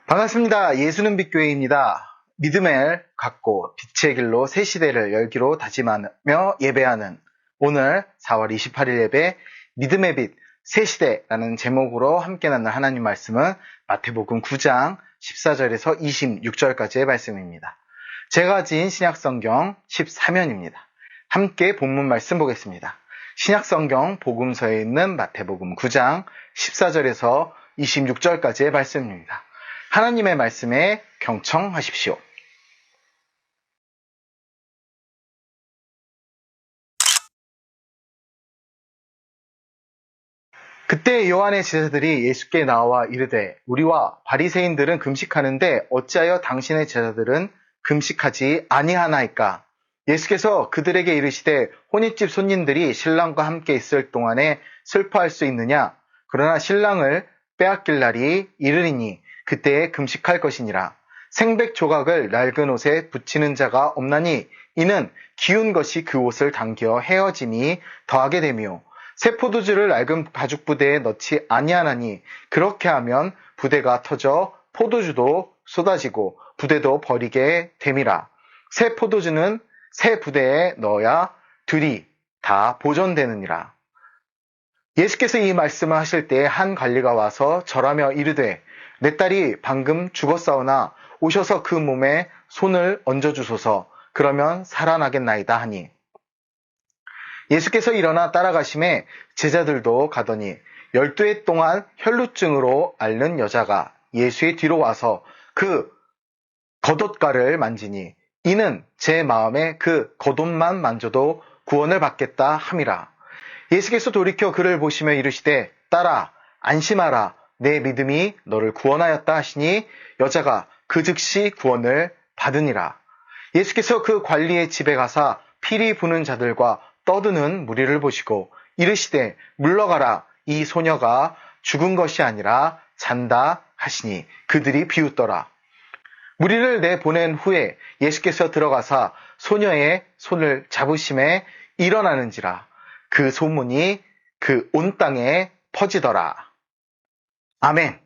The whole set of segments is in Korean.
반갑습니다. 예수는 빛교회입니다. 믿음을 갖고 빛의 길로 새 시대를 열기로 다짐하며 예배하는 오늘 4월 28일 예배 믿음의 빛 새 시대라는 제목으로 함께 나눌 하나님 말씀은 마태복음 9장 14절에서 26절까지의 말씀입니다. 제가 가진 신약성경 14면입니다. 함께 본문 말씀 보겠습니다. 신약성경 복음서에 있는 마태복음 9장 14절에서 26절까지의 말씀입니다. 하나님의 말씀에 경청하십시오. 그때 요한의 제자들이 예수께 나와 이르되 우리와 바리새인들은 금식하는데 어찌하여 당신의 제자들은 금식하지 아니하나이까? 예수께서 그들에게 이르시되 혼인집 손님들이 신랑과 함께 있을 동안에 슬퍼할 수 있느냐? 그러나 신랑을 빼앗길 날이 이르리니 그때에 금식할 것이니라. 생백 조각을 낡은 옷에 붙이는 자가 없나니 이는 기운 것이 그 옷을 당겨 헤어짐이 더하게 되며 새 포도주를 낡은 가죽 부대에 넣지 아니하나니 그렇게 하면 부대가 터져 포도주도 쏟아지고 부대도 버리게 됨이라. 새 포도주는 새 부대에 넣어야 둘이 다 보존되느니라. 예수께서 이 말씀을 하실 때 한 관리가 와서 절하며 이르되 내 딸이 방금 죽었사오나 오셔서 그 몸에 손을 얹어주소서. 그러면 살아나겠나이다 하니 예수께서 일어나 따라가심에 제자들도 가더니 12해 동안 혈루증으로 앓는 여자가 예수의 뒤로 와서 그 겉옷가를 만지니 이는 제 마음에 그 겉옷만 만져도 구원을 받겠다 함이라. 예수께서 돌이켜 그를 보시며 이르시되 딸아 안심하라 내 믿음이 너를 구원하였다 하시니 여자가 그 즉시 구원을 받으니라. 예수께서 그 관리의 집에 가사 피리 부는 자들과 떠드는 무리를 보시고 이르시되 물러가라 이 소녀가 죽은 것이 아니라 잔다 하시니 그들이 비웃더라. 무리를 내보낸 후에 예수께서 들어가사 소녀의 손을 잡으심에 일어나는지라. 그 소문이 그 온 땅에 퍼지더라. 아멘.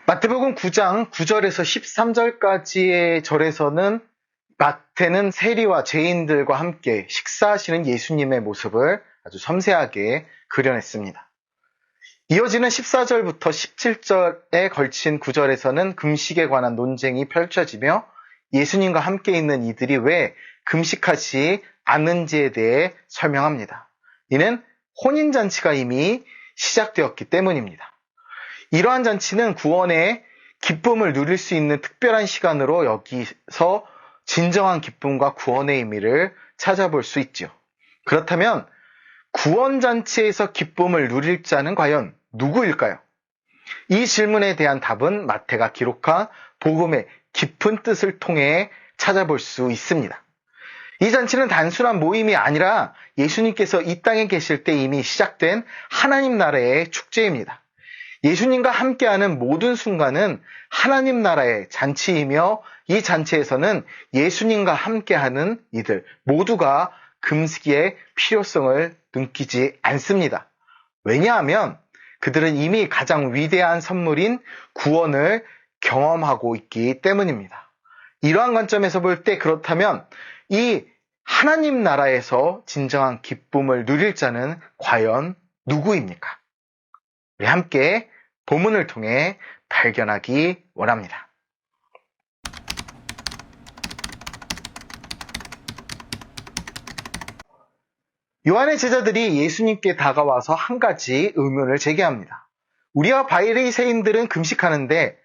마태복음 9장 9절에서 13절까지의 절에서는 마태는 세리와 죄인들과 함께 식사하시는 예수님의 모습을 아주 섬세하게 그려냈습니다. 이어지는 14절부터 17절에 걸친 9절에서는 금식에 관한 논쟁이 펼쳐지며 예수님과 함께 있는 이들이 왜 금식하지 않는지에 대해 설명합니다. 이는 혼인잔치가 이미 시작되었기 때문입니다. 이러한 잔치는 구원의 기쁨을 누릴 수 있는 특별한 시간으로 여기서 진정한 기쁨과 구원의 의미를 찾아볼 수 있죠. 그렇다면 구원잔치에서 기쁨을 누릴 자는 과연 누구일까요? 이 질문에 대한 답은 마태가 기록한 복음의 깊은 뜻을 통해 찾아볼 수 있습니다. 이 잔치는 단순한 모임이 아니라 예수님께서 이 땅에 계실 때 이미 시작된 하나님 나라의 축제입니다. 예수님과 함께하는 모든 순간은 하나님 나라의 잔치이며 이 잔치에서는 예수님과 함께하는 이들 모두가 금식의 필요성을 느끼지 않습니다. 왜냐하면 그들은 이미 가장 위대한 선물인 구원을 경험하고 있기 때문입니다. 이러한 관점에서 볼 때 그렇다면 이 하나님 나라에서 진정한 기쁨을 누릴 자는 과연 누구입니까? 우리 함께 본문을 통해 발견하기 원합니다. 요한의 제자들이 예수님께 다가와서 한 가지 의문을 제기합니다. 우리와 바리새인들은 금식하는데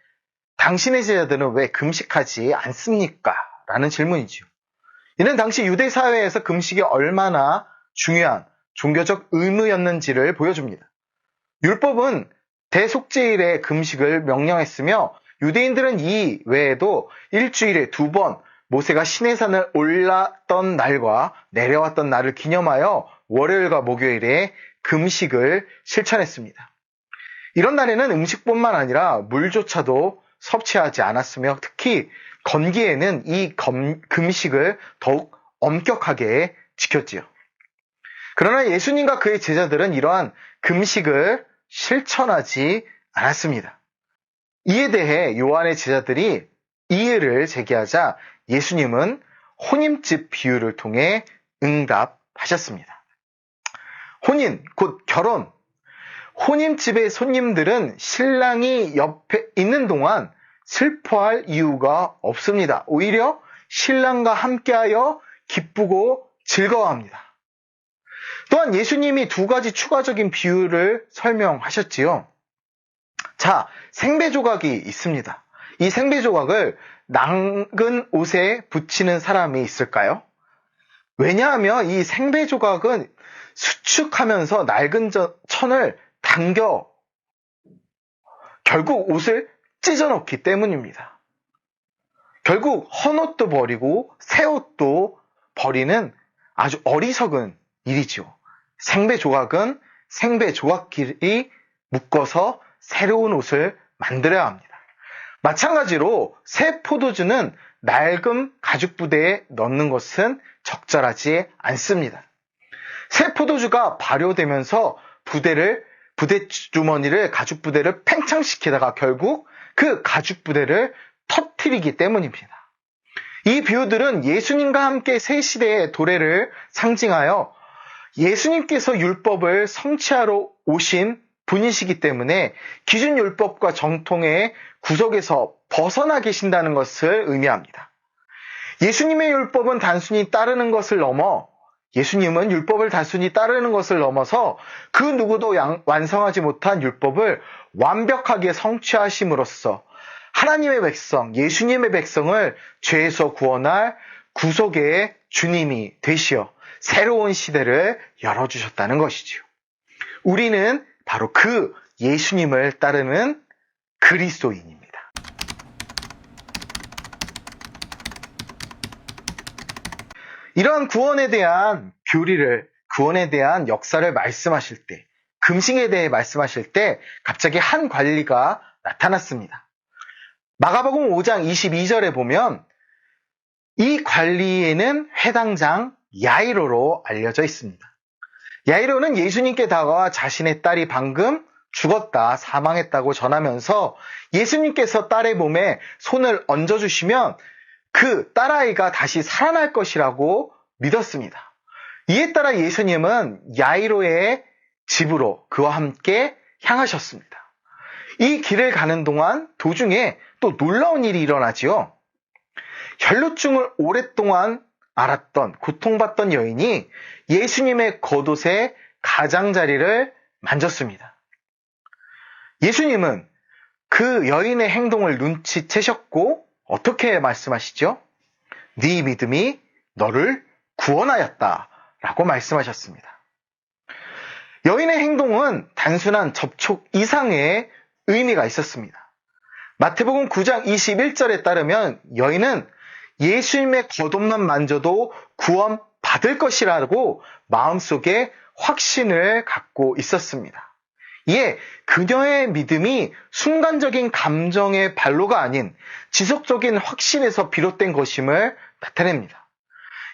당신의 제자들은 왜 금식하지 않습니까? 라는 질문이죠. 이는 당시 유대 사회에서 금식이 얼마나 중요한 종교적 의무였는지를 보여줍니다. 율법은 대속죄일에 금식을 명령했으며 유대인들은 이 외에도 일주일에 2번 모세가 시내산을 올랐던 날과 내려왔던 날을 기념하여 월요일과 목요일에 금식을 실천했습니다. 이런 날에는 음식뿐만 아니라 물조차도 섭취하지 않았으며 특히 건기에는 이 금식을 더욱 엄격하게 지켰지요. 그러나 예수님과 그의 제자들은 이러한 금식을 실천하지 않았습니다. 이에 대해 요한의 제자들이 이의를 제기하자 예수님은 혼인집 비유를 통해 응답하셨습니다. 혼인, 곧 결혼. 혼인집의 손님들은 신랑이 옆에 있는 동안 슬퍼할 이유가 없습니다. 오히려 신랑과 함께하여 기쁘고 즐거워합니다. 또한 예수님이 두 가지 추가적인 비유를 설명하셨지요. 자, 생배 조각이 있습니다. 이 생배 조각을 낡은 옷에 붙이는 사람이 있을까요? 왜냐하면 이 생배 조각은 수축하면서 낡은 천을 당겨 결국 옷을 찢어놓기 때문입니다. 결국 헌 옷도 버리고 새 옷도 버리는 아주 어리석은 일이죠. 생배 조각은 생배 조각끼리 묶어서 새로운 옷을 만들어야 합니다. 마찬가지로 새 포도주는 낡은 가죽 부대에 넣는 것은 적절하지 않습니다. 새 포도주가 발효되면서 부대 주머니를 가죽 부대를 팽창시키다가 결국 그 가죽 부대를 터뜨리기 때문입니다. 이 비유들은 예수님과 함께 새 시대의 도래를 상징하여 예수님께서 율법을 성취하러 오신 분이시기 때문에 기준율법과 정통의 구석에서 벗어나 계신다는 것을 의미합니다. 예수님의 율법은 단순히 따르는 것을 넘어 예수님은 율법을 단순히 따르는 것을 넘어서 그 누구도 완성하지 못한 율법을 완벽하게 성취하심으로써 하나님의 백성, 예수님의 백성을 죄에서 구원할 구속의 주님이 되시어 새로운 시대를 열어주셨다는 것이지요. 우리는 바로 그 예수님을 따르는 그리스도인입니다. 이러한 구원에 대한 교리를, 구원에 대한 역사를 말씀하실 때, 금식에 대해 말씀하실 때 갑자기 한 관리가 나타났습니다. 마가복음 5장 22절에 보면 이 관리에는 회당장 야이로로 알려져 있습니다. 야이로는 예수님께 다가와 자신의 딸이 방금 죽었다, 사망했다고 전하면서 예수님께서 딸의 몸에 손을 얹어주시면 그 딸아이가 다시 살아날 것이라고 믿었습니다. 이에 따라 예수님은 야이로의 집으로 그와 함께 향하셨습니다. 이 길을 가는 동안 도중에 또 놀라운 일이 일어나지요. 혈루증을 오랫동안 앓았던, 고통받던 여인이 예수님의 겉옷의 가장자리를 만졌습니다. 예수님은 그 여인의 행동을 눈치채셨고 어떻게 말씀하시죠? 네 믿음이 너를 구원하였다 라고 말씀하셨습니다. 여인의 행동은 단순한 접촉 이상의 의미가 있었습니다. 마태복음 9장 21절에 따르면 여인은 예수님의 겉옷만 만져도 구원받을 것이라고 마음속에 확신을 갖고 있었습니다. 이에 그녀의 믿음이 순간적인 감정의 발로가 아닌 지속적인 확신에서 비롯된 것임을 나타냅니다.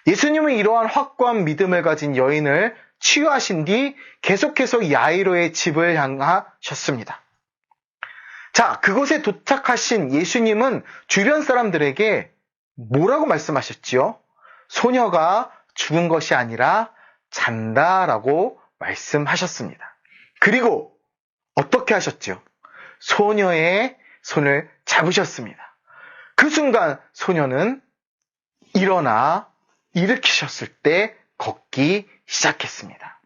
예수님은 이러한 확고한 믿음을 가진 여인을 치유하신 뒤 계속해서 야이로의 집을 향하셨습니다. 자, 그곳에 도착하신 예수님은 주변 사람들에게 뭐라고 말씀하셨지요? 소녀가 죽은 것이 아니라 잔다라고 말씀하셨습니다. 그리고 어떻게 하셨죠? 소녀의 손을 잡으셨습니다. 그 순간 소녀는 일어나 일으키셨을 때 걷기 시작했습니다.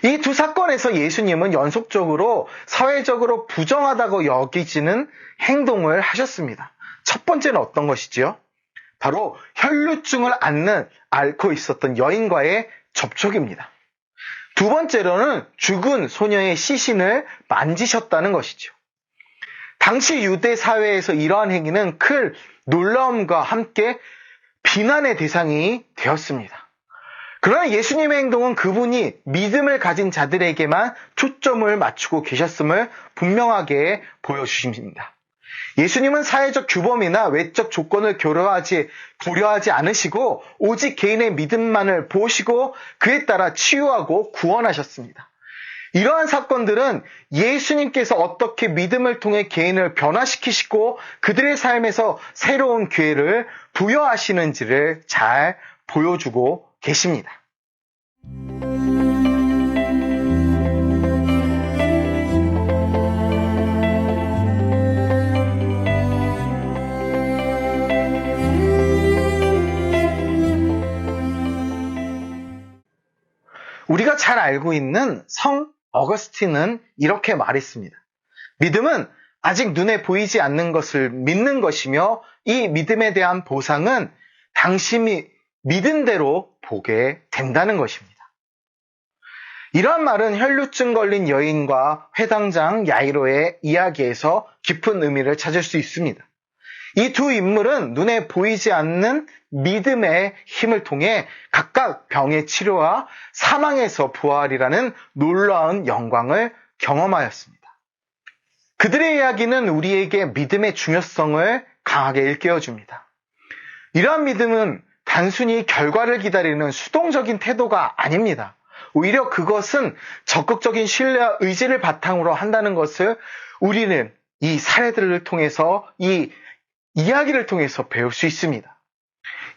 이 두 사건에서 예수님은 연속적으로 사회적으로 부정하다고 여기지는 행동을 하셨습니다. 첫 번째는 어떤 것이지요? 바로 혈루증을 앓고 있었던 여인과의 접촉입니다. 두 번째로는 죽은 소녀의 시신을 만지셨다는 것이죠. 당시 유대 사회에서 이러한 행위는 큰 놀라움과 함께 비난의 대상이 되었습니다. 그러나 예수님의 행동은 그분이 믿음을 가진 자들에게만 초점을 맞추고 계셨음을 분명하게 보여주십니다. 예수님은 사회적 규범이나 외적 조건을 고려하지 않으시고 오직 개인의 믿음만을 보시고 그에 따라 치유하고 구원하셨습니다. 이러한 사건들은 예수님께서 어떻게 믿음을 통해 개인을 변화시키시고 그들의 삶에서 새로운 기회를 부여하시는지를 잘 보여주고 계십니다. 우리가 잘 알고 있는 성 어거스틴은 이렇게 말했습니다. 믿음은 아직 눈에 보이지 않는 것을 믿는 것이며 이 믿음에 대한 보상은 당신이 믿은 대로 보게 된다는 것입니다. 이러한 말은 혈루증 걸린 여인과 회당장 야이로의 이야기에서 깊은 의미를 찾을 수 있습니다. 이 두 인물은 눈에 보이지 않는 믿음의 힘을 통해 각각 병의 치료와 사망에서 부활이라는 놀라운 영광을 경험하였습니다. 그들의 이야기는 우리에게 믿음의 중요성을 강하게 일깨워줍니다. 이러한 믿음은 단순히 결과를 기다리는 수동적인 태도가 아닙니다. 오히려 그것은 적극적인 신뢰와 의지를 바탕으로 한다는 것을 우리는 이 사례들을 통해서 이 이야기를 통해서 배울 수 있습니다.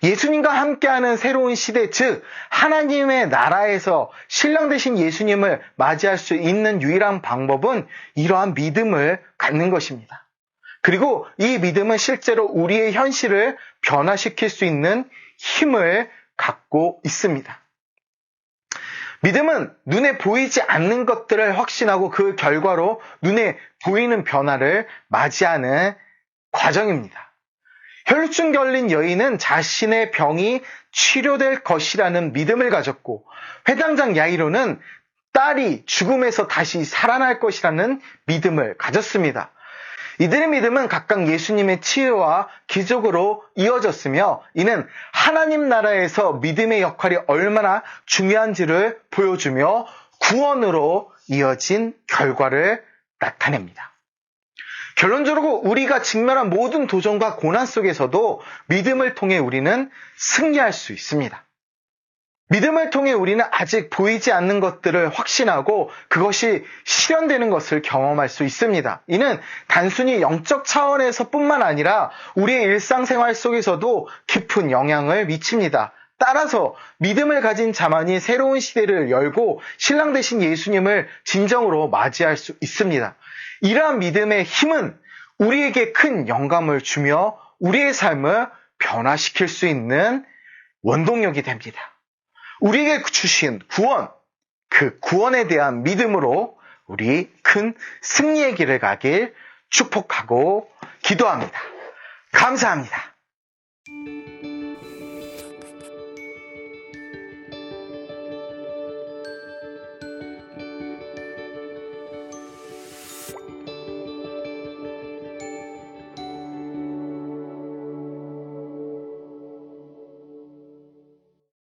예수님과 함께하는 새로운 시대, 즉 하나님의 나라에서 신랑 되신 예수님을 맞이할 수 있는 유일한 방법은 이러한 믿음을 갖는 것입니다. 그리고 이 믿음은 실제로 우리의 현실을 변화시킬 수 있는 힘을 갖고 있습니다. 믿음은 눈에 보이지 않는 것들을 확신하고 그 결과로 눈에 보이는 변화를 맞이하는 과정입니다. 혈루증 걸린 여인은 자신의 병이 치료될 것이라는 믿음을 가졌고 회당장 야이로는 딸이 죽음에서 다시 살아날 것이라는 믿음을 가졌습니다. 이들의 믿음은 각각 예수님의 치유와 기적으로 이어졌으며 이는 하나님 나라에서 믿음의 역할이 얼마나 중요한지를 보여주며 구원으로 이어진 결과를 나타냅니다. 결론적으로 우리가 직면한 모든 도전과 고난 속에서도 믿음을 통해 우리는 승리할 수 있습니다. 믿음을 통해 우리는 아직 보이지 않는 것들을 확신하고 그것이 실현되는 것을 경험할 수 있습니다. 이는 단순히 영적 차원에서뿐만 아니라 우리의 일상생활 속에서도 깊은 영향을 미칩니다. 따라서 믿음을 가진 자만이 새로운 시대를 열고 신랑 되신 예수님을 진정으로 맞이할 수 있습니다. 이러한 믿음의 힘은 우리에게 큰 영감을 주며 우리의 삶을 변화시킬 수 있는 원동력이 됩니다. 우리에게 주신 구원, 그 구원에 대한 믿음으로 우리 큰 승리의 길을 가길 축복하고 기도합니다. 감사합니다.